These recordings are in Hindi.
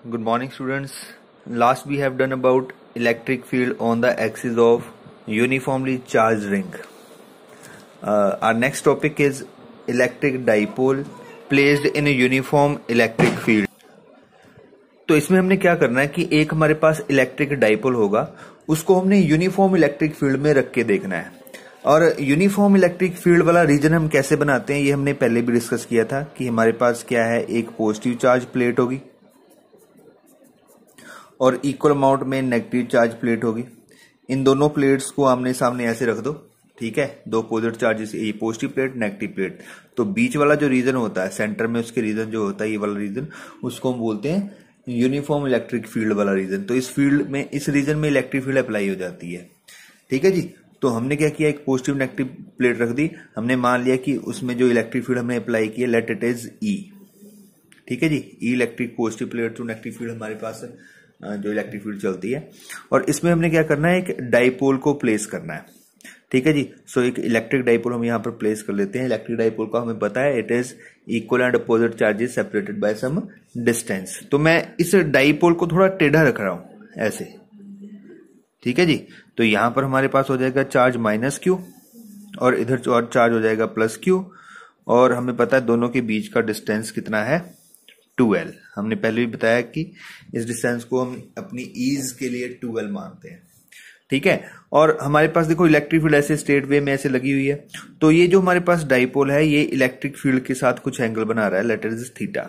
Good morning, students. Last we have done about electric field on the axis of uniformly charged ring. Our next topic is electric dipole placed in a uniform electric field. तो इसमें हमने क्या करना है कि एक हमारे पास इलेक्ट्रिक डाइपोल होगा, उसको हमने यूनिफॉर्म इलेक्ट्रिक फील्ड में रख के देखना है। और यूनिफॉर्म इलेक्ट्रिक फील्ड वाला रीजन हम कैसे बनाते हैं ये हमने पहले भी डिस्कस किया था कि हमारे पास क्या है, एक पॉजिटिव चार्ज प्लेट होगी और इक्वल अमाउंट में नेगेटिव चार्ज प्लेट होगी। इन दोनों प्लेट्स को आमने सामने ऐसे रख दो, ठीक है, दो अपोजिट चार्जेस, ये पॉजिटिव प्लेट नेगेटिव प्लेट। तो बीच वाला जो रीजन होता है, सेंटर में उसके रीजन जो होता है, ये वाला रीजन, उसको हम बोलते हैं यूनिफॉर्म इलेक्ट्रिक फील्ड वाला रीजन। तो इस फील्ड में, इस रीजन में इलेक्ट्रिक फील्ड अप्लाई हो जाती है, ठीक है जी। तो हमने क्या किया, एक पॉजिटिव नेगेटिव प्लेट रख दी, हमने मान लिया कि उसमें जो इलेक्ट्रिक फील्ड हमने अप्लाई किया, लेट इट इज ई, ठीक है जी। E electric positive plate to negative field हमारे पास जो इलेक्ट्रिक फील्ड चलती है, और इसमें हमने क्या करना है, एक डाइपोल को प्लेस करना है, ठीक है जी। सो एक इलेक्ट्रिक डाइपोल हम यहाँ पर प्लेस कर लेते हैं। इलेक्ट्रिक डाइपोल का हमें पता है, it is equal and opposite charges separated by some distance. तो मैं इस डाइपोल को थोड़ा टेढ़ा रख रहा हूं ऐसे, ठीक है जी। तो यहां पर हमारे पास हो जाएगा चार्ज माइनस क्यू और इधर चार्ज हो जाएगा प्लस क्यू, और हमें पता है दोनों के बीच का डिस्टेंस कितना है, 2L। हमने पहले भी बताया कि इस डिस्टेंस को हम अपनी ईज के लिए 2L मानते हैं, ठीक है। और हमारे पास देखो इलेक्ट्रिक फील्ड ऐसे स्ट्रेट वे में ऐसे लगी हुई है, तो ये जो हमारे पास डाइपोल है ये इलेक्ट्रिक फील्ड के साथ कुछ एंगल बना रहा है, लेट इट इज थीटा।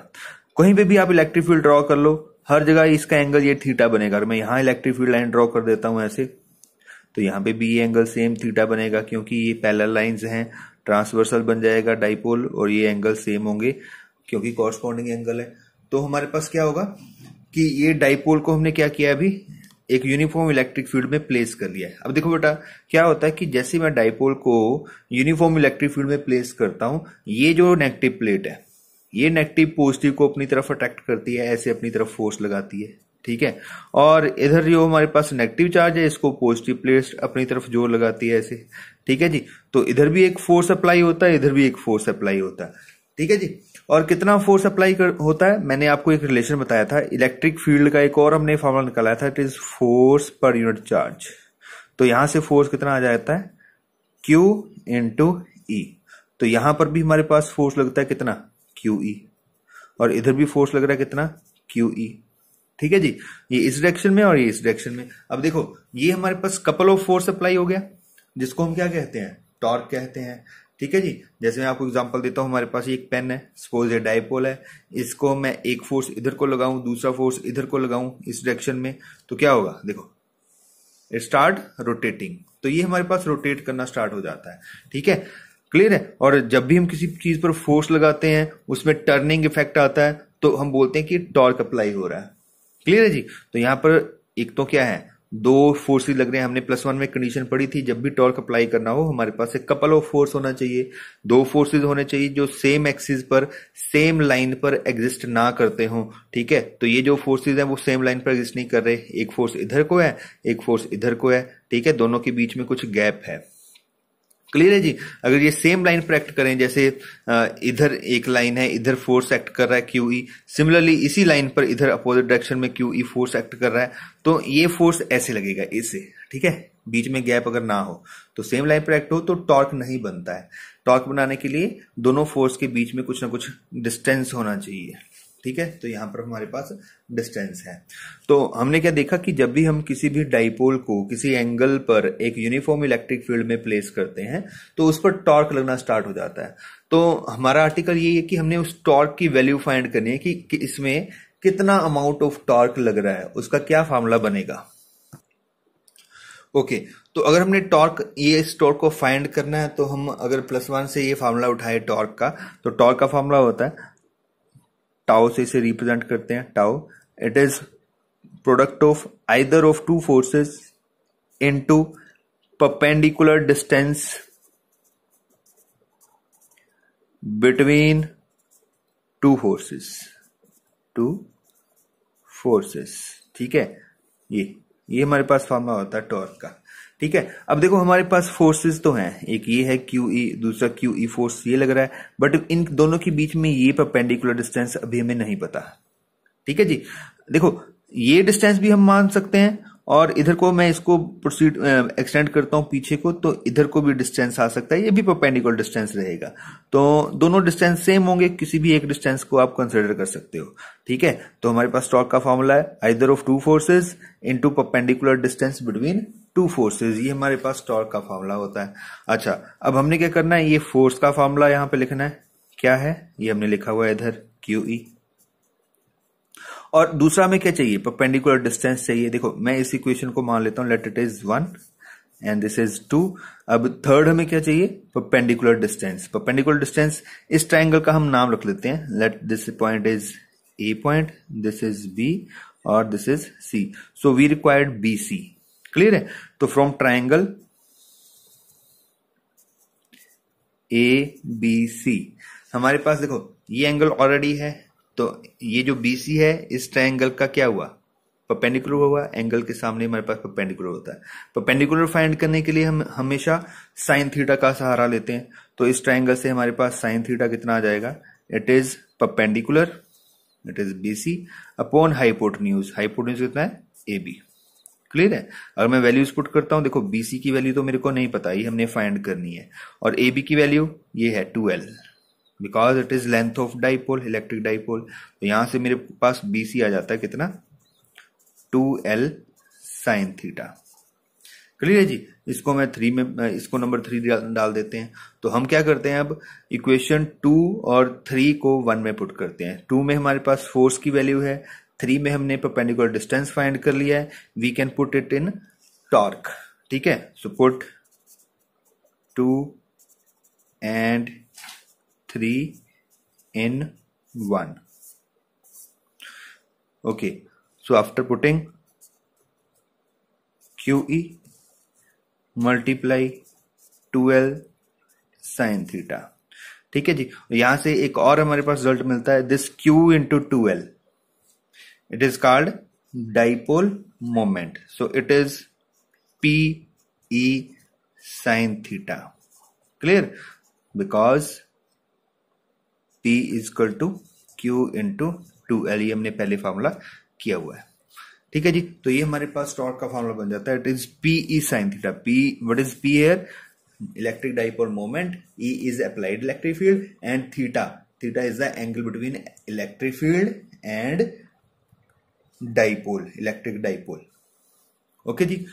कहीं पे भी आप इलेक्ट्रिक फील्ड ड्रॉ कर लो, हर जगह इसका एंगल ये थीटा बनेगा। अगर मैं यहाँ इलेक्ट्रिक फील्ड लाइन ड्रॉ कर देता हूं ऐसे, तो यहाँ पे भी ये एंगल सेम थीटा बनेगा, क्योंकि ये पैरेलल लाइंस हैं, ट्रांसवर्सल बन जाएगा डाइपोल, और ये एंगल सेम होंगे क्योंकि कॉरस्पॉन्डिंग एंगल है। तो हमारे पास क्या होगा कि ये डाइपोल को हमने क्या किया, अभी एक यूनिफॉर्म इलेक्ट्रिक फील्ड में प्लेस कर लिया है। अब देखो बेटा क्या होता है कि जैसे मैं डाइपोल को यूनिफॉर्म इलेक्ट्रिक फील्ड में प्लेस करता हूं, ये जो नेगेटिव प्लेट है, ये नेगेटिव पॉजिटिव को अपनी तरफ अट्रैक्ट करती है, ऐसे अपनी तरफ फोर्स लगाती है, ठीक है। और इधर जो हमारे पास नेगेटिव चार्ज है, इसको पॉजिटिव प्लेट अपनी तरफ जोर लगाती है ऐसे, ठीक है जी। तो इधर भी एक फोर्स अप्लाई होता है, इधर भी एक फोर्स अप्लाई होता है, ठीक है जी। और कितना फोर्स अप्लाई होता है, मैंने आपको एक रिलेशन बताया था इलेक्ट्रिक फील्ड का, एक और हमने फॉर्मूला निकाला था, it is force per unit charge. तो यहां से फोर्स कितना आ जाता है, Q इंटू ई। तो यहां पर भी हमारे पास फोर्स लगता है कितना, QE, और इधर भी फोर्स लग रहा है कितना, QE, ठीक है जी। ये इस डायरेक्शन में और ये इस डायरेक्शन में। अब देखो ये हमारे पास कपल ऑफ फोर्स अप्लाई हो गया, जिसको हम क्या कहते हैं, टॉर्क कहते हैं, ठीक है जी। जैसे मैं आपको एग्जांपल देता हूं, हमारे पास एक पेन है, सपोज ये डाइपोल है, इसको मैं एक फोर्स इधर को लगाऊं, दूसरा फोर्स इधर को लगाऊं इस डायरेक्शन में, तो क्या होगा, देखो इट स्टार्ट रोटेटिंग। तो ये हमारे पास रोटेट करना स्टार्ट हो जाता है, ठीक है, क्लियर है। और जब भी हम किसी चीज पर फोर्स लगाते हैं उसमें टर्निंग इफेक्ट आता है, तो हम बोलते हैं कि टॉर्क अप्लाई हो रहा है, क्लियर है जी। तो यहां पर एक तो क्या है, दो फोर्सेस लग रहे हैं। हमने +1 में कंडीशन पढ़ी थी, जब भी टॉर्क अप्लाई करना हो हमारे पास एक कपल ऑफ फोर्स होना चाहिए, दो फोर्सेस होने चाहिए जो सेम एक्सिस पर, सेम लाइन पर एग्जिस्ट ना करते हो, ठीक है। तो ये जो फोर्सेस हैं वो सेम लाइन पर एग्जिस्ट नहीं कर रहे, एक फोर्स इधर को है, एक फोर्स इधर को है, ठीक है, दोनों के बीच में कुछ गैप है, क्लियर है जी। अगर ये सेम लाइन पर एक्ट करें, जैसे इधर एक लाइन है, इधर फोर्स एक्ट कर रहा है QE, सिमिलरली इसी लाइन पर इधर अपोजिट डायरेक्शन में QE फोर्स एक्ट कर रहा है, तो ये फोर्स ऐसे लगेगा इससे, ठीक है। बीच में गैप अगर ना हो, तो सेम लाइन पर एक्ट हो तो टॉर्क नहीं बनता है। टॉर्क बनाने के लिए दोनों फोर्स के बीच में कुछ ना कुछ डिस्टेंस होना चाहिए, ठीक है। तो यहां पर हमारे पास डिस्टेंस है। तो हमने क्या देखा कि जब भी हम किसी भी डाइपोल को किसी एंगल पर एक यूनिफॉर्म इलेक्ट्रिक फील्ड में प्लेस करते हैं, तो उस पर टॉर्क लगना स्टार्ट हो जाता है। तो हमारा आर्टिकल ये है कि हमने उस टॉर्क की वैल्यू फाइंड करनी है कि इसमें कितना अमाउंट ऑफ टॉर्क लग रहा है, उसका क्या फॉर्मूला बनेगा। ओके, तो अगर हमने टॉर्क, ये इस टॉर्क को फाइंड करना है, तो हम अगर +1 से ये फॉर्मूला उठाए टॉर्क का, तो टॉर्क का फॉर्मूला होता है टाउ, से इसे रिप्रेजेंट करते हैं tau, it is product of either of two forces into perpendicular distance between two forces, ठीक है। ये हमारे पास फॉर्मूला होता है टॉर्क का, ठीक है। अब देखो हमारे पास फोर्सेस तो हैं, एक ये है QE, दूसरा QE फोर्स ये लग रहा है, बट इन दोनों के बीच में ये परपेंडिकुलर डिस्टेंस अभी हमें नहीं पता, ठीक है जी। देखो ये डिस्टेंस भी हम मान सकते हैं, और इधर को मैं इसको प्रोसीड एक्सटेंड करता हूं पीछे को, तो इधर को भी डिस्टेंस आ सकता है, ये भी परपेंडिकुलर डिस्टेंस रहेगा। तो दोनों डिस्टेंस सेम होंगे, किसी भी एक डिस्टेंस को आप कंसिडर कर सकते हो। ठीक है, तो हमारे पास टॉर्क का फॉर्मूला है either of two forces into perpendicular distance between two forces, ये हमारे पास टॉर्क का फॉर्मूला होता है। अच्छा, अब हमने क्या करना है, ये फोर्स का फॉर्मूला यहां पे लिखना है। क्या है ये, हमने लिखा हुआ है इधर QE, और दूसरा हमें क्या चाहिए, परपेंडिकुलर डिस्टेंस चाहिए। देखो मैं इस इक्वेशन को मान लेता हूं, let it is 1 and this is 2। अब थर्ड हमें क्या चाहिए, परपेंडिकुलर डिस्टेंस। परपेंडिकुलर डिस्टेंस, इस ट्राइंगल का हम नाम रख लेते हैं, let this point is A point, this is B और this is C। So we required BC। Clear है, तो फ्रॉम ट्राइंगल ABC हमारे पास देखो ये एंगल ऑलरेडी है, तो ये जो BC है इस ट्रायंगल का क्या हुआ, परपेंडिकुलर हुआ। एंगल के सामने हमारे पास परपेंडिकुलर होता है। परपेंडिकुलर फाइंड करने के लिए हम हमेशा साइन थीटा का सहारा लेते हैं। तो इस ट्रायंगल से हमारे पास साइन थीटा कितना आ जाएगा, it is perpendicular, it is BC upon hypotenuse. Hypotenuse कितना है, AB। क्लियर है, अगर मैं वैल्यूज पुट करता हूं, देखो BC की वैल्यू तो मेरे को नहीं पता, ये हमने फाइंड करनी है, और AB की वैल्यू ये है 2L, because it is length of dipole, electric dipole. तो यहां से मेरे पास BC आ जाता है कितना, 2L साइन थीटा। क्लियर है जी, इसको मैं 3 में, इसको नंबर 3 डाल देते हैं। तो हम क्या करते हैं, अब इक्वेशन 2 और 3 को 1 में पुट करते हैं। 2 में हमारे पास फोर्स की वैल्यू है, 3 में हमने परपेंडिकुलर डिस्टेंस फाइंड कर लिया है, we can put it in torque. ठीक है, so put 2 and 3 in 1. Okay, so after putting QE multiply 2L sin theta, ठीक है जी। यहां से एक और हमारे पास रिजल्ट मिलता है, this Q into 2L, it is called dipole moment, so it is PE sin theta. Clear, because P is equal to Q into 2L, ये हमने पहले फॉर्मूला किया हुआ है। ठीक है जी, तो ये हमारे पास टॉर्क का फॉर्मूला बन जाता है, it is PE sin theta। P, what is P here? Electric dipole moment, E is applied electric field, and theta is the angle between electric field and dipole, electric dipole। Okay जी,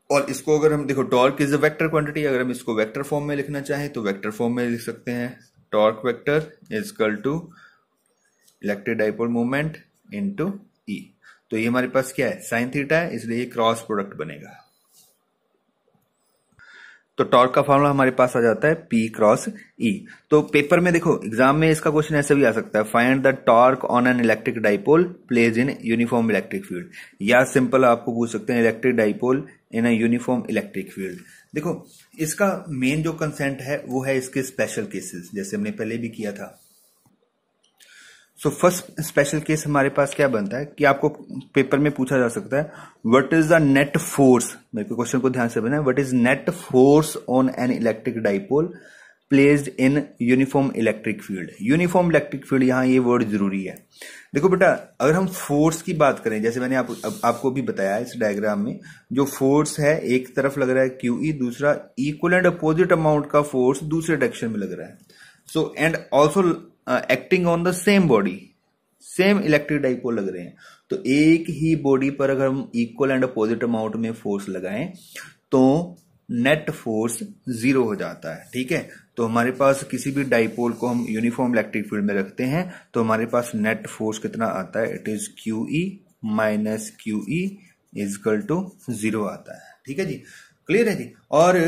और इसको अगर हम देखो, torque is a vector quantity, अगर हम इसको वेक्टर फॉर्म में लिखना चाहें तो वेक्टर फॉर्म में लिख सकते हैं, torque vector is equal to electric dipole moment into E। तो ये हमारे पास क्या है, साइन थीटा है, इसलिए ये क्रॉस प्रोडक्ट बनेगा। तो टॉर्क का फॉर्मूला हमारे पास आ जाता है P क्रॉस E। तो पेपर में देखो, एग्जाम में इसका क्वेश्चन ऐसे भी आ सकता है, find the torque on an electric dipole place in uniform electric field, या सिंपल आपको पूछ सकते हैं electric dipole in a uniform electric field. देखो इसका मेन जो कंसेंट है वो है इसके स्पेशल केसेस, जैसे हमने पहले भी किया था। सो फर्स्ट स्पेशल केस हमारे पास क्या बनता है कि आपको पेपर में पूछा जा सकता है, what is the net force, मेरे को क्वेश्चन को ध्यान से बनाए, what is net force on an electric dipole placed in uniform electric field. Uniform electric field, यहां ये वर्ड जरूरी है। देखो बेटा, अगर हम फोर्स की बात करें, जैसे मैंने आपको भी बताया इस डायग्राम में, जो फोर्स है एक तरफ लग रहा है QE, दूसरा इक्वल एंड अपोजिट अमाउंट का फोर्स दूसरे डायरेक्शन में लग रहा है। So and also acting on the same body, same electric dipole लग रहे हैं। तो एक ही बॉडी पर अगर हम इक्वल एंड अपोजिट अमाउंट में फोर्स लगाएं तो नेट फोर्स 0 हो जाता है। ठीक है, तो हमारे पास किसी भी डाइपोल को हम यूनिफॉर्म इलेक्ट्रिक फील्ड में रखते हैं तो हमारे पास नेट फोर्स कितना आता है, it is QE minus QE is equal to 0 आता है। ठीक है जी, क्लियर है जी। और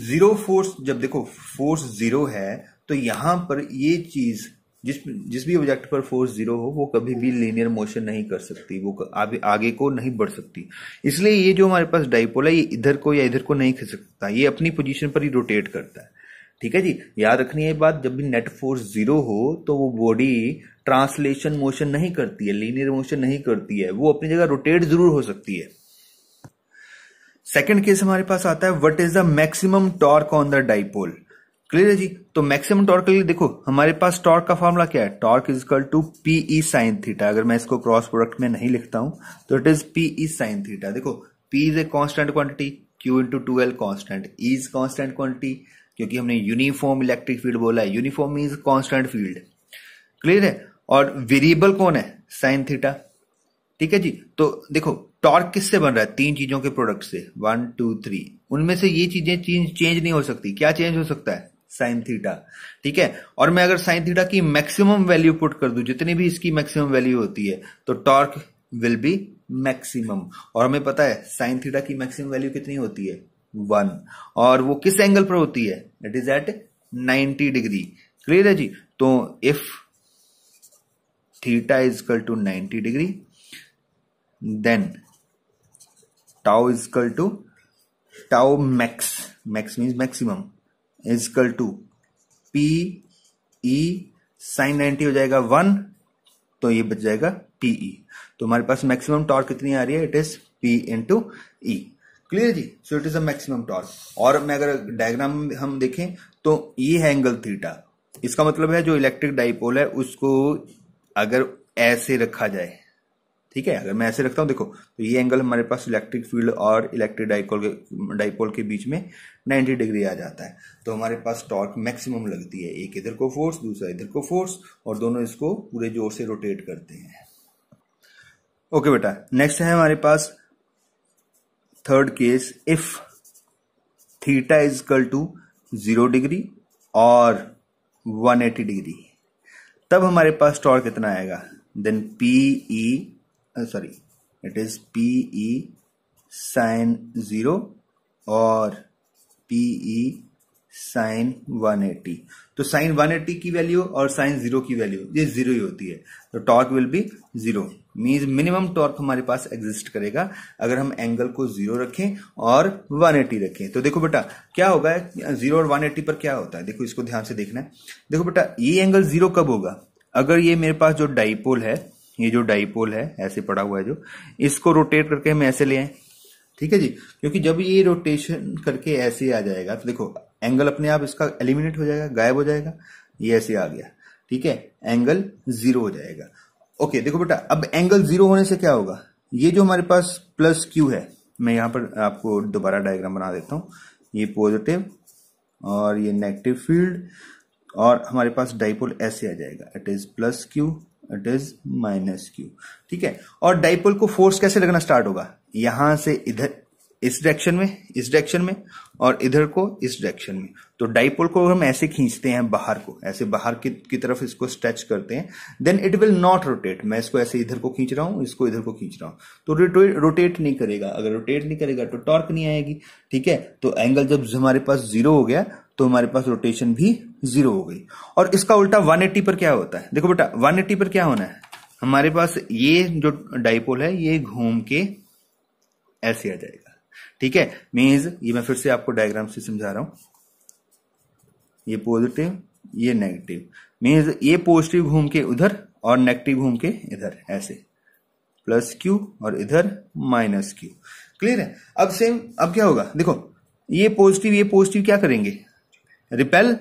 0 फोर्स, जब देखो फोर्स 0 है तो यहां पर ये चीज, जिस भी ऑब्जेक्ट पर फोर्स 0 हो वो कभी भी लीनियर मोशन नहीं कर सकती, वो आगे को नहीं बढ़ सकती। इसलिए ये जो हमारे पास डाइपोल है ये इधर को या इधर को नहीं खिंच सकता, ये अपनी पोजीशन पर ही रोटेट करता है। ठीक है जी, याद रखनी है बात, जब भी नेट फोर्स 0 हो तो वो बॉडी ट्रांसलेशन मोशन नहीं करती है, लीनियर मोशन नहीं करती है, वो अपनी जगह रोटेट जरूर हो सकती है। सेकंड केस हमारे पास आता है, what is the maximum torque on the dipole. Clear है जी। तो मैक्सिमम टॉर्क के लिए देखो हमारे पास टॉर्क का फॉर्मूला क्या है, torque is equal to P E sine theta. अगर मैं इसको क्रॉस प्रोडक्ट में नहीं लिखता हूं तो it is PE sine theta. देखो P is a constant quantity, Q into 2L constant, E is constant quantity क्योंकि हमने यूनिफॉर्म इलेक्ट्रिक फील्ड बोला है, uniform means constant field. Clear है। और वेरिएबल कौन है, साइन थीटा। ठीक है जी। तो देखो टॉर्क किससे बन रहा है, तीन चीजों के प्रोडक्ट से, 1 2 3। उनमें से ये चीजें चेंज नहीं हो सकती। क्या चेंज हो सकता है, साइन थीटा। ठीक है। और मैं अगर साइन थीटा की मैक्सिमम वैल्यू पुट कर दूं, जितनी भी इसकी मैक्सिमम वैल्यू होती है, तो टॉर्क विल बी मैक्सिमम। और हमें पता है साइन थीटा की मैक्सिमम वैल्यू कितनी होती है, 1। और वो किस एंगल पर होती है, it is at 90 degree. Clear है जी। तो if theta is equal to 90 degree then tau is equal to tau max means maximum is equal to p e sin 90 हो जाएगा 1, तो ये बच जाएगा pe। तो हमारे पास मैक्सिमम टॉर्क कितनी आ रही है, it is p into E. Clear जी। So it is a maximum torque. और मैं अगर डायग्राम हम देखें तो ये है एंगल थीटा। इसका मतलब है जो इलेक्ट्रिक डाइपोल है उसको अगर ऐसे रखा जाए, ठीक है, अगर मैं ऐसे रखता हूं देखो, तो ये एंगल हमारे पास इलेक्ट्रिक फील्ड और इलेक्ट्रिक डाइपोल के बीच में 90 डिग्री आ जाता है। तो हमारे पास टॉर्क मैक्सिमम लगती है। एक इधर को फोर्स, दूसरा इधर को फोर्स, और दोनों इसको पूरे जोर से रोटेट करते हैं। ओके बेटा, नेक्स्ट है हमारे पास third case, if theta is equal to 0 degree और 180 डिग्री, तब हमारे पास टॉर्क कितना आएगा, then PE it is PE sin 0 और PE sin 180। तो sin 180 की वैल्यू और sin 0 की वैल्यू ये 0 ही होती है। तो torque will be 0, means minimum torque हमारे पास एग्जिस्ट करेगा अगर हम एंगल को 0 रखें और 180 रखें। तो देखो बेटा क्या होगा, 0 और 180 पर क्या होता है, देखो इसको ध्यान से देखना है। देखो बेटा ये एंगल 0 कब होगा, अगर ये मेरे पास जो डाइपोल है, ये जो डाइपोल है ऐसे पड़ा हुआ है, जो इसको रोटेट करके हम ऐसे ले आए, ठीक है जी। क्योंकि जब ये रोटेशन करके ऐसे आ जाएगा तो देखो एंगल अपने आप इसका एलिमिनेट हो जाएगा, गायब हो जाएगा, ये ऐसे आ गया, ठीक है, एंगल 0 हो जाएगा। ओके देखो बेटा अब एंगल 0 होने से क्या होगा, ये जो हमारे पास प्लस क्यू है, मैं यहां पर आपको दोबारा डायग्राम बना देता हूं, ये पॉजिटिव और ये नेगेटिव फील्ड, और हमारे पास डाइपोल ऐसे आ जाएगा, it is plus Q, it is minus Q. ठीक है। और डाइपोल को फोर्स कैसे लगना स्टार्ट होगा, यहां से इधर इस डायरेक्शन में, इस डायरेक्शन में, और इधर को इस डायरेक्शन में। तो डाइपोल को हम ऐसे खींचते हैं बाहर को, ऐसे बाहर की तरफ इसको स्ट्रेच करते हैं, then it will not rotate. मैं इसको ऐसे इधर को खींच रहा हूं, इसको इधर को खींच रहा हूं, तो रोटेट नहीं करेगा। अगर रोटेट नहीं करेगा तो टॉर्क नहीं आएगी। ठीक है। तो एंगल जब हमारे पास 0 हो गया तो हमारे पास रोटेशन भी 0 हो गई। और इसका उल्टा 180 पर क्या होता है, देखो बेटा 180 पर क्या होना है, हमारे पास ये जो डाइपोल है ये घूम के ऐसे आ जाएगा। ठीक है। मींस ये मैं फिर से आपको डायग्राम से समझा रहा हूं, ये पॉजिटिव ये नेगेटिव, मींस ये पॉजिटिव घूम के उधर और नेगेटिव घूम के इधर, ऐसे प्लस क्यू और इधर माइनस क्यू। क्लियर है। अब सेम, अब क्या होगा, देखो ये पॉजिटिव क्या करेंगे, रिपेल,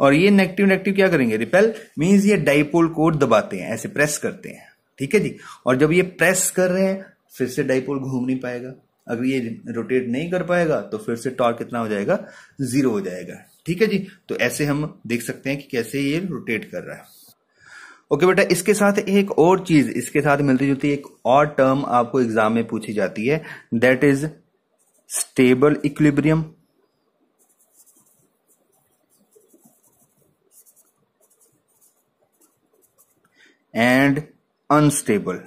और ये नेगेटिव नेगेटिव क्या करेंगे, रिपेल। मींस ये डाइपोल को दबाते हैं, ऐसे प्रेस करते हैं। ठीक है जी। और जब ये प्रेस कर रहे हैं फिर से डाइपोल घूम नहीं पाएगा, अगर ये रोटेट नहीं कर पाएगा तो फिर से टॉर्क कितना हो जाएगा, 0 हो जाएगा। ठीक है जी। तो ऐसे हम देख सकते हैं कि कैसे ये रोटेट कर रहा है। ओके बेटा, इसके साथ एक और चीज, इसके साथ मिलती जुलती एक और टर्म आपको एग्जाम में पूछी जाती है, that is stable equilibrium and unstable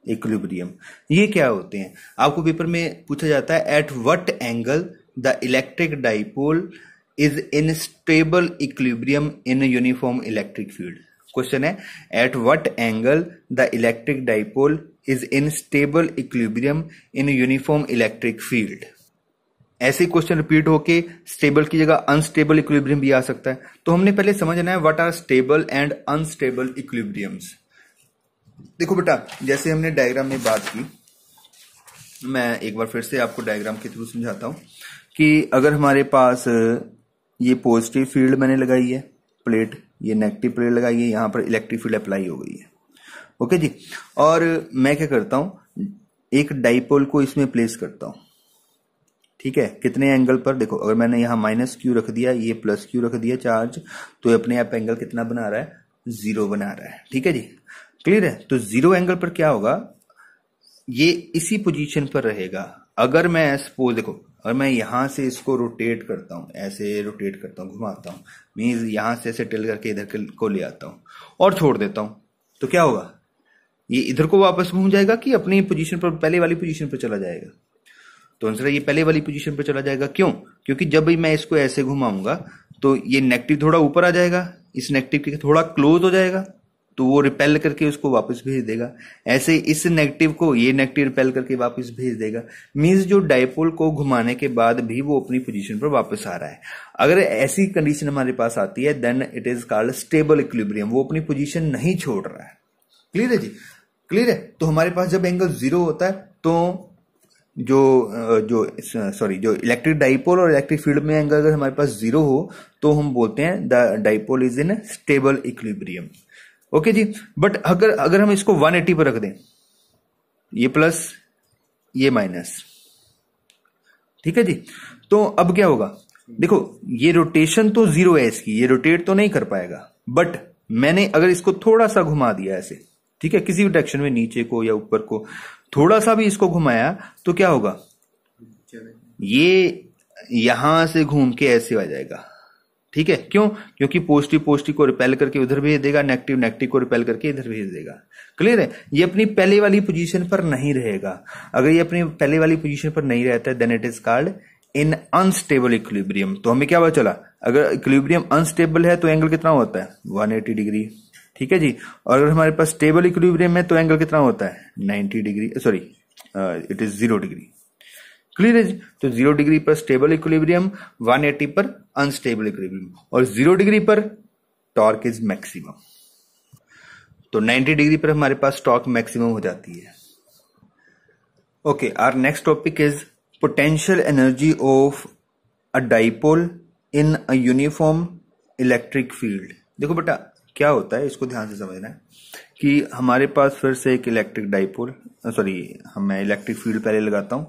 equilibrium. ये क्या होते हैं, आपको पेपर में पूछा जाता है, at what angle the electric dipole is in stable equilibrium in uniform electric field. Question है, at what angle the electric dipole is in stable equilibrium in uniform electric field. ऐसे क्वेश्चन रिपीट होके स्टेबल की जगह अनस्टेबल इक्विलिब्रियम भी आ सकता है। तो हमने पहले समझना है what are stable and unstable equilibriums. देखो बेटा, जैसे हमने डायग्राम में बात की, मैं एक बार फिर से आपको डायग्राम के थ्रू समझाता हूं कि अगर हमारे पास ये पॉजिटिव फील्ड मैंने लगाई है प्लेट, ये नेगेटिव प्लेट लगाई है, यहां पर इलेक्ट्रिक फील्ड अप्लाई हो गई है। ओके जी, और मैं क्या करता हूं, एक डाइपोल को इसमें प्लेस करता हूं, ठीक है, कितने एंगल पर, देखो अगर मैंने यहां माइनस क्यू रख दिया, ये प्लस क्यू रख दिया चार्ज, तो अपने आप एंगल कितना बना रहा है, 0 बना रहा है। ठीक है जी, क्लियर है। तो 0 एंगल पर क्या होगा, ये इसी पोजीशन पर रहेगा। अगर मैं सपोज देखो, अगर मैं यहां से इसको रोटेट करता हूं, ऐसे रोटेट करता हूं, घुमाता हूं, मींस यहां से ऐसे टिल करके इधर को ले आता हूं और छोड़ देता हूं, तो क्या होगा, ये इधर को वापस घूम जाएगा कि अपनी पोजीशन पर, पहले वाली पोजीशन पर चला जाएगा। तो आंसर है ये पहले वाली पोजीशन पर चला जाएगा। क्यों, क्योंकि जब भी मैं इसको ऐसे घुमाऊंगा तो ये नेगेटिव थोड़ा ऊपर आ जाएगा, इस नेगेटिव के थोड़ा क्लोज हो जाएगा, तो वो रिपेल करके उसको वापस भेज देगा। ऐसे इस नेगेटिव को ये नेगेटिव रिपेल करके वापस भेज देगा। मींस जो डाइपोल को घुमाने के बाद भी वो अपनी पोजीशन पर वापस आ रहा है। अगर ऐसी कंडीशन हमारे पास आती है then it is called stable equilibrium, वो अपनी पोजीशन नहीं छोड़ रहा है। क्लियर है जी, क्लियर है। तो हमारे पास जब एंगल 0 होता है तो जो इलेक्ट्रिक डाइपोल और इलेक्ट्रिक फील्ड में एंगल अगर हमारे पास 0 हो तो हम बोलते हैं the dipole is in stable equilibrium. Okay जी, बट अगर हम इसको 180 पर रख दें, ये प्लस ये माइनस, ठीक है जी, तो अब क्या होगा, देखो ये रोटेशन तो 0 है इसकी, ये रोटेट तो नहीं कर पाएगा, बट मैंने अगर इसको थोड़ा सा घुमा दिया ऐसे, ठीक है, किसी भी डायरेक्शन में, नीचे को या ऊपर को, थोड़ा सा भी इसको घुमाया तो क्या होगा, ये यहां से घूम के ऐसे आ जाएगा। ठीक है, क्यों, क्योंकि पॉजिटिव को रिपेल करके उधर भेज देगा, नेगेटिव को रिपेल करके इधर भेज देगा। क्लियर है, ये अपनी पहले वाली पोजीशन पर नहीं रहेगा। अगर ये अपनी पहले वाली पोजीशन पर नहीं रहता है then it is called in unstable equilibrium. तो हमें क्या पता चला, अगर इक्विलिब्रियम अनस्टेबल है तो एंगल कितना होता है, 180 डिग्री। ठीक है जी, और अगर हमारे पास स्टेबल इक्विलिब्रियम है तो एंगल कितना होता है, 90 degree, sorry it is 0 degree. Clear है, तो 0 डिग्री पर स्टेबल इक्विलिब्रियम, 180 पर अनस्टेबल इक्विलिब्रियम, और 0 डिग्री पर टॉर्क इज मैक्सिमम। तो 90 डिग्री पर हमारे पास टॉर्क मैक्सिमम हो जाती है। Okay, our next topic is potential energy of a dipole in a uniform electric field. देखो बेटा क्या होता है, इसको ध्यान से समझना है कि हमारे पास फिर से एक इलेक्ट्रिक डाइपोल, मैं इलेक्ट्रिक फील्ड पहले लगाता हूं।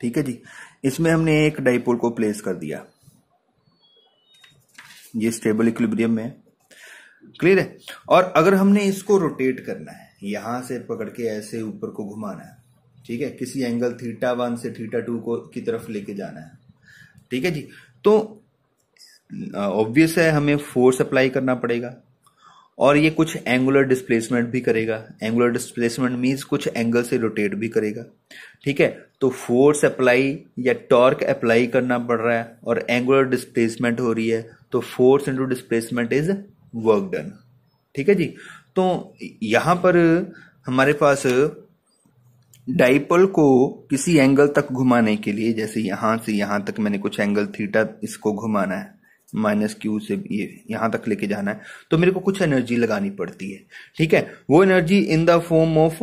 ठीक है जी, इसमें हमने एक डाइपोल को प्लेस कर दिया, ये स्टेबल इक्विलिब्रियम में है। क्लियर है, और अगर हमने इसको रोटेट करना है, यहां से पकड़ के ऐसे ऊपर को घुमाना है, ठीक है, किसी एंगल θ1 से θ2 को की तरफ लेके जाना है। ठीक है जी, तो ऑब्वियस है हमें फोर्स अप्लाई करना पड़ेगा, और ये कुछ एंगुलर डिस्प्लेसमेंट भी करेगा। एंगुलर डिस्प्लेसमेंट मींस कुछ एंगल से रोटेट भी करेगा। ठीक है, तो फोर्स अप्लाई या टॉर्क अप्लाई करना पड़ रहा है और एंगुलर डिस्प्लेसमेंट हो रही है, तो force into displacement is work done. ठीक है जी, तो यहां पर हमारे पास डाइपोल को किसी एंगल तक घुमाने के लिए, जैसे यहां से यहां तक मैंने कुछ एंगल थीटा इसको घुमाना है, -q से ये यहां तक लेके जाना है, तो मेरे को कुछ एनर्जी लगानी पड़ती है। ठीक है, वो energy in the form of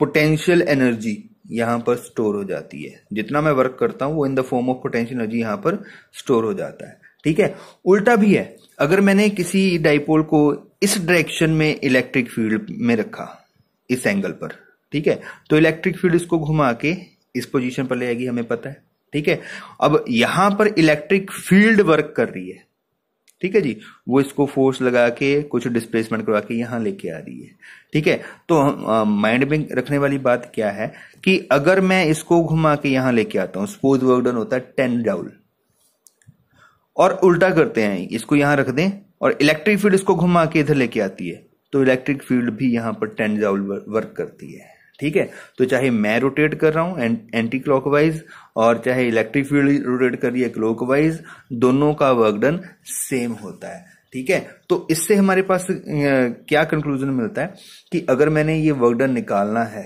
potential energy यहां पर स्टोर हो जाती है। जितना मैं वर्क करता हूं वो in the form of potential energy यहां पर स्टोर हो जाता है। ठीक है, उल्टा भी है, अगर मैंने किसी डाइपोल को इस डायरेक्शन में इलेक्ट्रिक फील्ड में रखा, इस एंगल पर, ठीक है, तो इलेक्ट्रिक फील्ड इसको घुमा के इस पोजीशन पर ले आएगी, हमें पता है। ठीक है, अब यहां पर इलेक्ट्रिक फील्ड वर्क कर रही है। ठीक है जी, वो इसको फोर्स लगा के कुछ डिस्प्लेसमेंट करवा के यहां लेके आ रही है। ठीक है, तो माइंड में रखने वाली बात क्या है कि अगर मैं इसको घुमा के यहां लेके आता हूं, सपोज वर्क डन होता है 10 जूल, और उल्टा करते हैं, इसको यहां रख दें और इलेक्ट्रिक फील्ड इसको घुमा के इधर लेके आती है, तो इलेक्ट्रिक फील्ड भी यहां पर 10 जूल वर्क करती है। ठीक है, तो चाहे मैं रोटेट कर रहा हूं एंटी क्लॉकवाइज और चाहे इलेक्ट्रिक फील्ड रोटेट कर रही है क्लॉकवाइज, दोनों का वर्क डन सेम होता है। ठीक है, तो इससे हमारे पास क्या कंक्लूजन मिलता है कि अगर मैंने ये वर्क डन निकालना है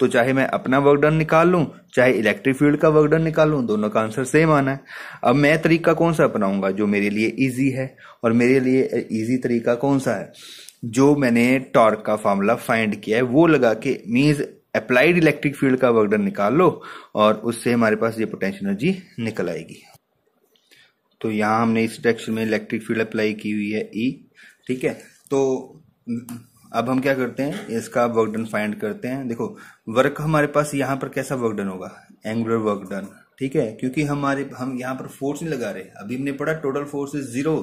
तो चाहे मैं अपना वर्क डन निकाल लूं, चाहे इलेक्ट्रिक फील्ड का वर्क डन निकाल लूं, दोनों का आंसर सेम आना है। अब मैं तरीका कौन सा अपनाऊंगा जो मेरे लिए इजी है, और मेरे लिए इजी तरीका कौन सा है, जो मैंने टॉर्क का फॉर्मूला फाइंड किया है वो लगा के, मींस अप्लाइड इलेक्ट्रिक फील्ड का वर्क डन निकाल लो और उससे हमारे पास ये पोटेंशियल एनर्जी निकल आएगी। तो यहां हमने इस डायरेक्शन में इलेक्ट्रिक फील्ड अप्लाई की हुई है ई, ठीक है। तो अब हम क्या करते हैं, इसका वर्क डन फाइंड करते हैं। देखो वर्क हमारे पास यहाँ पर कैसा वर्क डन होगा, एंगुलर वर्क डन, ठीक है, क्योंकि हम यहाँ पर फोर्स नहीं लगा रहे। अभी हमने पढ़ा total force is 0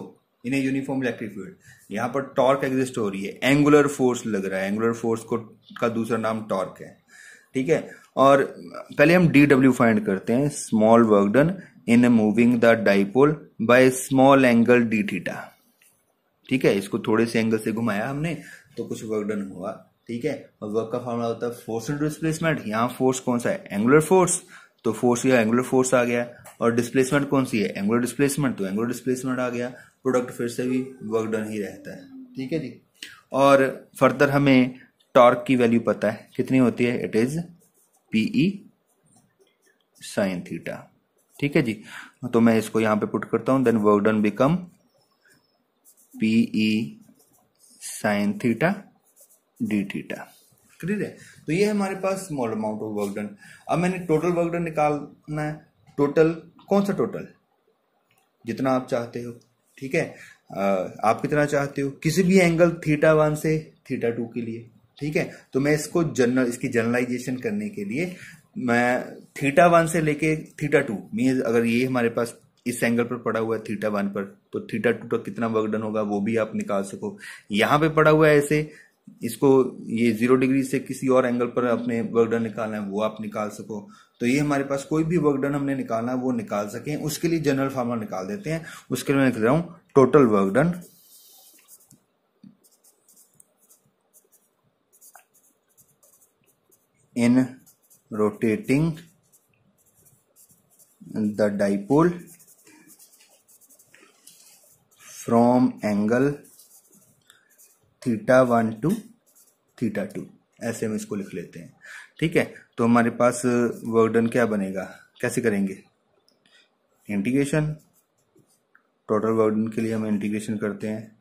in a uniform electric field, यहाँ पर टॉर्क एग्जिस्ट हो रही है, एंगुलर फोर्स लग रहा है। एंगुलर फोर्स का दूसरा नाम टॉर्क है, ठीक है। और पहले हम DW फाइंड करते हैं, small work done in moving the dipole by small angle D theta, ठीक है। इसको थोड़े से एंगल से घुमाया हमने तो कुछ वर्क डन हुआ, ठीक है। और वर्क का फॉर्मूला होता है फोर्स इनटू डिस्प्लेसमेंट। यहाँ फोर्स कौन सा है, एंगुलर फोर्स, तो फोर्स या एंगुलर फोर्स आ गया। और डिस्प्लेसमेंट कौन सी है, एंगुलर डिस्प्लेसमेंट, तो एंगुलर डिस्प्लेसमेंट आ गया। प्रोडक्ट फिर से भी वर्क डन ही रहता है, ठीक है जी। और फर्दर हमें टॉर्क की वैल्यू पता है कितनी होती है, it is PE sine theta, ठीक है जी। तो मैं इसको यहां पे पुट करता हूं, then work done become PE sine theta D theta, clear है। तो ये है हमारे पास small amount of work done. अब मैंने टोटल वर्क डन निकालना है। टोटल कौन सा टोटल, जितना आप चाहते हो, ठीक है। आप कितना चाहते हो, किसी भी एंगल θ1 से θ2 के लिए, ठीक है। तो मैं इसको इसकी जनरलाइजेशन करने के लिए मैं θ1 से लेके θ2 मींस अगर ये हमारे पास इस एंगल पर पड़ा हुआ है θ1 पर, तो θ2 का कितना वर्क डन होगा वो भी आप निकाल सको। यहां पे पड़ा हुआ है ऐसे, इसको ये 0 डिग्री से किसी और एंगल पर अपने वर्क डन निकालना है वो आप निकाल सको। तो ये हमारे पास कोई भी वर्क डन हमने निकालना है वो निकाल सकें, उसके लिए जनरल फार्मूला निकाल देते हैं। उसके लिए मैं लिख रहा हूं total work done in rotating the dipole from angle θ1 to θ2, ऐसे हम इसको लिख लेते हैं, ठीक है। तो हमारे पास वर्क डन क्या बनेगा, कैसे करेंगे, इंटीग्रेशन। टोटल वर्क डन के लिए हम इंटीग्रेशन करते हैं,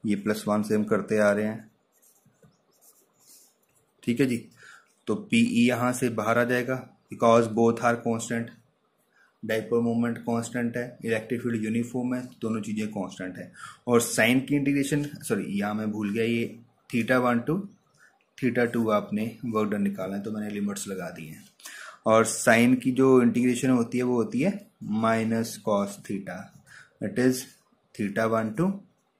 ये +1 से हम करते आ रहे हैं, ठीक है जी। तो PE यहां से बाहर आ जाएगा because both are constant, dipole moment constant है, इलेक्ट्रिक फील्ड यूनिफॉर्म है, दोनों चीजें कांस्टेंट है। और साइन की इंटीग्रेशन, सॉरी यहाँ मैं भूल गया, ये θ1 टू θ2 आपने वर्क डन निकालना है, तो मैंने लिमिट्स लगा दी हैं। और साइन की जो इंटीग्रेशन होती है वो होती है minus cos theta, it is θ1 to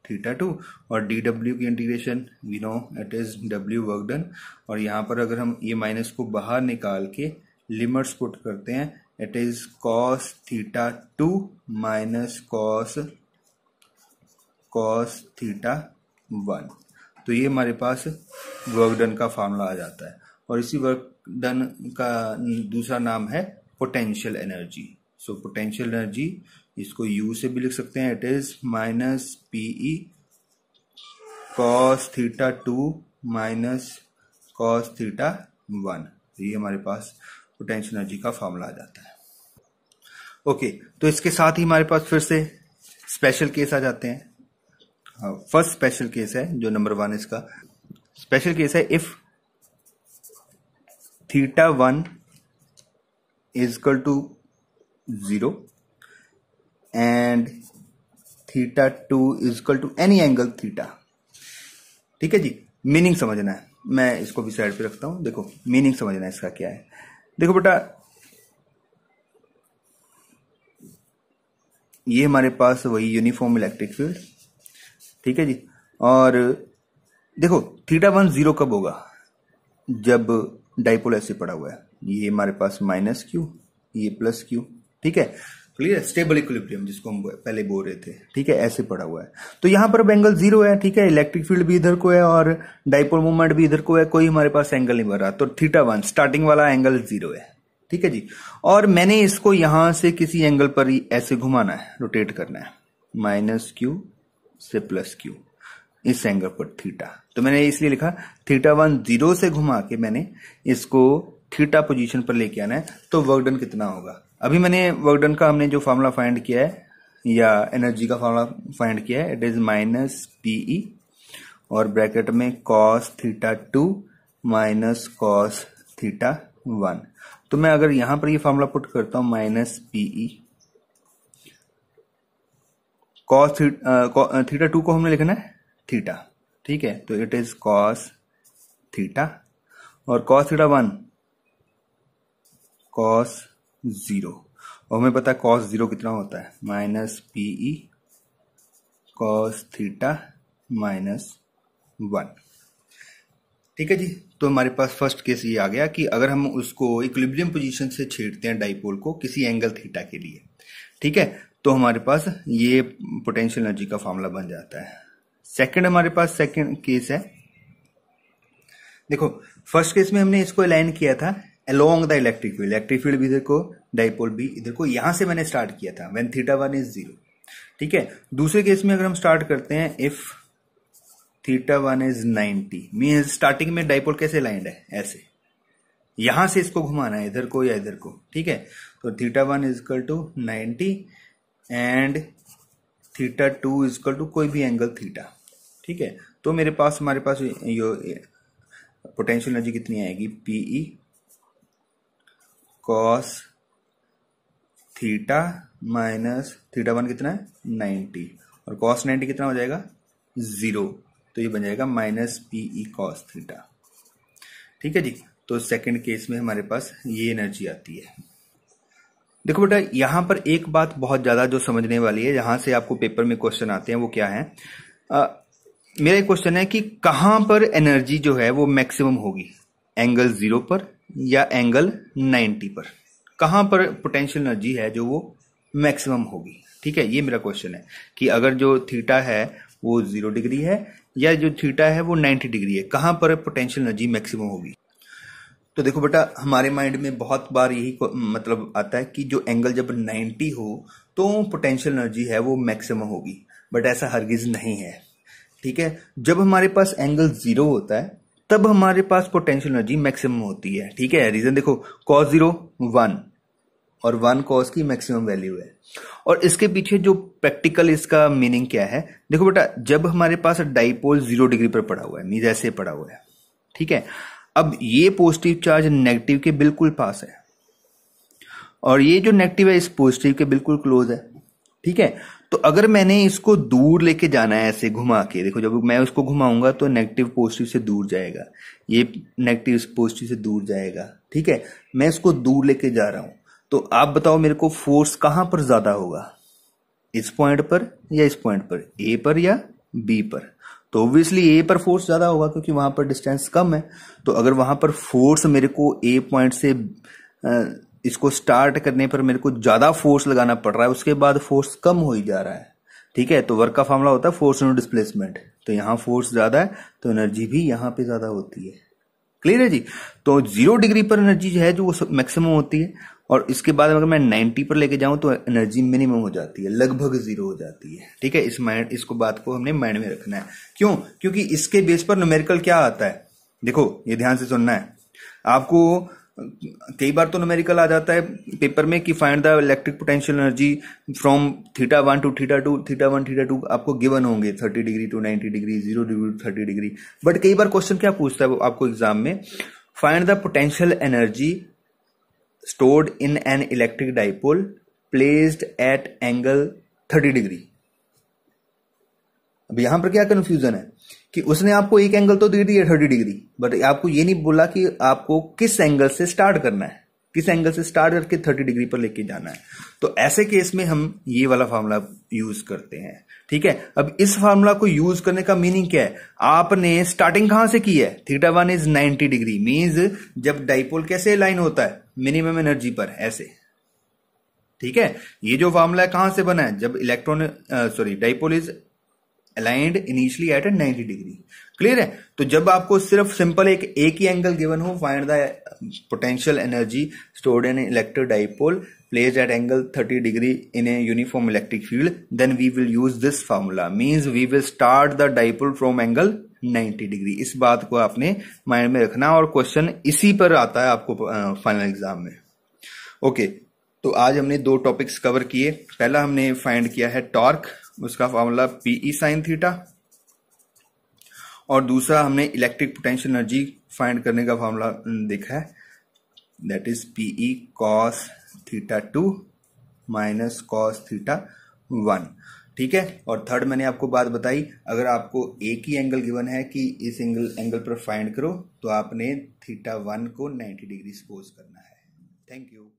θ2। और DW की integration we know it is W work done. और यहाँ पर अगर हम ये माइनस को बाहर निकाल के लिमिट्स पुट करते हैं, it is cos θ2 minus cos θ1। तो ये हमारे पास वर्क डन का फार्मूला आ जाता है। और इसी वर्क डन का दूसरा नाम है potential energy. So potential energy इसको U से भी लिख सकते हैं, it is minus PE cos θ2 minus cos θ1। ये हमारे पास पोटेंशियल एनर्जी का फार्मूला आ जाता है। ओके, तो इसके साथ ही हमारे पास फिर से स्पेशल केस आ जाते हैं। फर्स्ट स्पेशल केस है जो नंबर 1 इसका स्पेशल केस है, if θ1 is equal to 0 and θ2 is equal to any angle theta, ठीक है जी। मीनिंग समझना है, मैं इसको भी साइड पे रखता हूं। देखो मीनिंग समझना है इसका क्या है। देखो बेटा, ये हमारे पास वही यूनिफॉर्म इलेक्ट्रिक फील्ड, ठीक है जी। और देखो θ1 0 कब होगा, जब डाइपोल ऐसे पड़ा हुआ है, ये हमारे पास माइनस Q, ये प्लस Q, ठीक है, क्लियर। स्टेबल इक्विलिब्रियम जिसको हम पहले बोल रहे थे, ठीक है, ऐसे पड़ा हुआ है। तो यहां पर अब एंगल 0 है, ठीक है, इलेक्ट्रिक फील्ड भी इधर को है और डाइपोल मूवमेंट भी इधर को है, कोई हमारे पास एंगल नहीं बन रहा। तो θ1 स्टार्टिंग वाला एंगल 0 है, ठीक है जी। और मैंने इसको यहां से किसी एंगल पर ही ऐसे घुमाना है, रोटेट करना है, माइनस Q से प्लस Q, इस एंगल पर थीटा। तो मैंने इसलिए लिखा θ1 0 से घुमा के मैंने इसको थीटा पोजीशन पर लेके आना है। तो वर्क डन कितना होगा, अभी मैंने वर्क डन का हमने जो फार्मूला फाइंड किया है या एनर्जी का फार्मूला फाइंड किया है, इट इज माइनस PE और ब्रैकेट में cos θ2 माइनस cos थीटा 1। तो मैं अगर यहां पर ये फॉर्मूला पुट करता हूं माइनस पीई कॉस थीटा 2 को हमने लिखना है थीटा, ठीक है, तो इट इज कॉस थीटा, और कॉस थीटा 1 कॉस 0, और हमें पता है कॉस 0 कितना होता है minus P E cos theta minus 1। ठीक है जी, तो हमारे पास फर्स्ट केस ये आ गया कि अगर हम उसको इक्विलिब्रियम पोजीशन से छेड़ते हैं डाइपोल को किसी एंगल थीटा के लिए, ठीक है, तो हमारे पास ये पोटेंशियल एनर्जी का फॉर्मूला बन जाता है। सेकंड हमारे पास सेकंड केस है, देखो फर्स्ट केस में हमने इसको अलाइन किया था अलोंग द इलेक्ट्रिक फील्ड भी इधर को, डाइपोल भी इधर को, यहां से मैंने स्टार्ट किया था व्हेन थीटा 1 इज 0, ठीक है। दूसरे केस में अगर हम स्टार्ट करते हैं if theta 1 is 90, means starting में डाइपोल कैसे अलाइंड है, ऐसे यहां से इसको घुमाना है इधर को या इधर को, ठीक है, तो theta 1 is equal to 90 and theta 2 is equal to कोई भी एंगल थीटा, ठीक है। तो मेरे पास हमारे पास ये पोटेंशियल एनर्जी कितनी आएगी, P E cos theta minus theta 1 कितना है 90, और कॉस 90 कितना हो जाएगा 0, तो ये बन जाएगा माइनस पीई कॉस थीटा, ठीक है जी। तो सेकंड केस में हमारे पास ये एनर्जी आती है। देखो बेटा यहां पर एक बात बहुत ज्यादा जो समझने वाली है, जहां से आपको पेपर में क्वेश्चन आते हैं वो क्या है, मेरा एक क्वेश्चन है कि कहां पर एनर्जी जो है वो मैक्सिमम होगी, एंगल 0 पर या एंगल 90 पर, कहां पर पोटेंशियल एनर्जी है जो वो मैक्सिमम होगी, ठीक है, ये मेरा क्वेश्चन है कि अगर जो थीटा है वो 0 डिग्री है या जो थीटा है वो 90 डिग्री है, कहां पर पोटेंशियल एनर्जी मैक्सिमम होगी। तो देखो बेटा हमारे माइंड में बहुत बार यही मतलब आता है कि जो एंगल जब 90 हो तो पोटेंशियल एनर्जी है वो मैक्सिमम होगी, बट ऐसा हरगिज नहीं है, ठीक है। जब हमारे पास एंगल 0 होता है तब हमारे पास पोटेंशियल एनर्जी मैक्सिमम होती है, ठीक है। रीजन देखो cos 0 1 और 1 cos की मैक्सिमम वैल्यू है, और इसके पीछे जो प्रैक्टिकल इसका मीनिंग क्या है, देखो बेटा जब हमारे पास डाइपोल 0 डिग्री पर पड़ा हुआ है, मींस ऐसे पड़ा हुआ है, ठीक है, अब ये पॉजिटिव चार्ज नेगेटिव के बिल्कुल पास है और ये जो नेगेटिव है इस पॉजिटिव के बिल्कुल क्लोज है, ठीक है। तो अगर मैंने इसको दूर लेके जाना है ऐसे घुमा के, देखो जब मैं उसको घुमाऊंगा तो नेगेटिव पॉजिटिव से दूर जाएगा, ये नेगेटिव पॉजिटिव से दूर जाएगा, ठीक है, मैं इसको दूर लेके जा रहा हूं, तो आप बताओ मेरे को फोर्स कहां पर ज्यादा होगा, इस पॉइंट पर या इस पॉइंट पर, ए पर या बी पर, तो ऑब्वियसली ए पर फोर्स ज्यादा होगा क्योंकि वहां पर डिस्टेंस कम है। तो अगर वहां पर फोर्स मेरे को ए पॉइंट से इसको स्टार्ट करने पर मेरे को ज्यादा फोर्स लगाना पड़ रहा है, उसके बाद फोर्स कम हो ही जा रहा है, ठीक है, तो वर्क का फॉर्मूला होता है फोर्स इनटू डिस्प्लेसमेंट, तो यहां फोर्स ज्यादा है तो एनर्जी भी यहां पे ज्यादा होती है, क्लियर है जी। तो 0 डिग्री पर एनर्जी जो है जो वो मैक्सिमम होती है, और इसके बाद अगर मैं 90 पर लेके जाऊं तो एनर्जी मिनिमम हो जाती है, लगभग 0 हो जाती है, ठीक है। इसको बात को हमने माइंड में रखना है, क्यों, क्योंकि इसके बेस पर न्यूमेरिकल क्या आता है, देखो ये ध्यान से सुनना है आपको। कई बार तो न्यूमेरिकल आ जाता है पेपर में कि find the electric potential energy from theta 1 to theta 2, theta 1 theta 2 आपको गिवन होंगे 30 degree to 90 degree, 0 degree to 30 degree, but कई बार क्वेश्चन क्या पूछता है आपको एग्जाम में, find the potential energy stored in an electric dipole placed at angle 30 degree. अब यहां पर क्या कंफ्यूजन है कि उसने आपको एक एंगल तो दे दिया 30 डिग्री, बट आपको ये नहीं बोला कि आपको किस एंगल से स्टार्ट करना है, किस एंगल से स्टार्ट करके 30 डिग्री पर लेके जाना है। तो ऐसे केस में हम ये वाला फार्मूला यूज करते हैं, ठीक है। अब इस फार्मूला को यूज करने का मीनिंग क्या है, आपने स्टार्टिंग कहां से की है, थीटा 1 इज 90 डिग्री, मींस जब डाइपोल कैसे लाइन होता है मिनिमम एनर्जी पर, ऐसे, ठीक है। ये जो फार्मूला है कहां से बना है, जब dipole is aligned initially at 90 degree, clear है। तो जब आपको सिर्फ सिंपल एक ही एंगल गिवन हो, find the potential energy stored in electric dipole placed at angle 30 degree in a uniform electric field, then we will use this formula, means we will start the dipole from angle 90 degree। इस बात को आपने माइंड में रखना, और क्वेश्चन इसी पर आता है आपको फाइनल एग्जाम में। ओके, तो आज हमने 2 टॉपिक्स कवर किए। पहला हमने फाइंड किया है टॉर्क, उसका फॉर्मूला पीई साइन थीटा, और दूसरा हमने इलेक्ट्रिक पोटेंशियल एनर्जी फाइंड करने का फॉर्मूला देखा है that is P E cos theta 2 minus cos theta 1। ठीक है। और थर्ड मैंने आपको बात बताई, अगर आपको एक ही एंगल गिवन है कि इस एंगल पर फाइंड करो, तो आपने थीटा 1 को 90 डिग्री सपोज करना है। Thank you.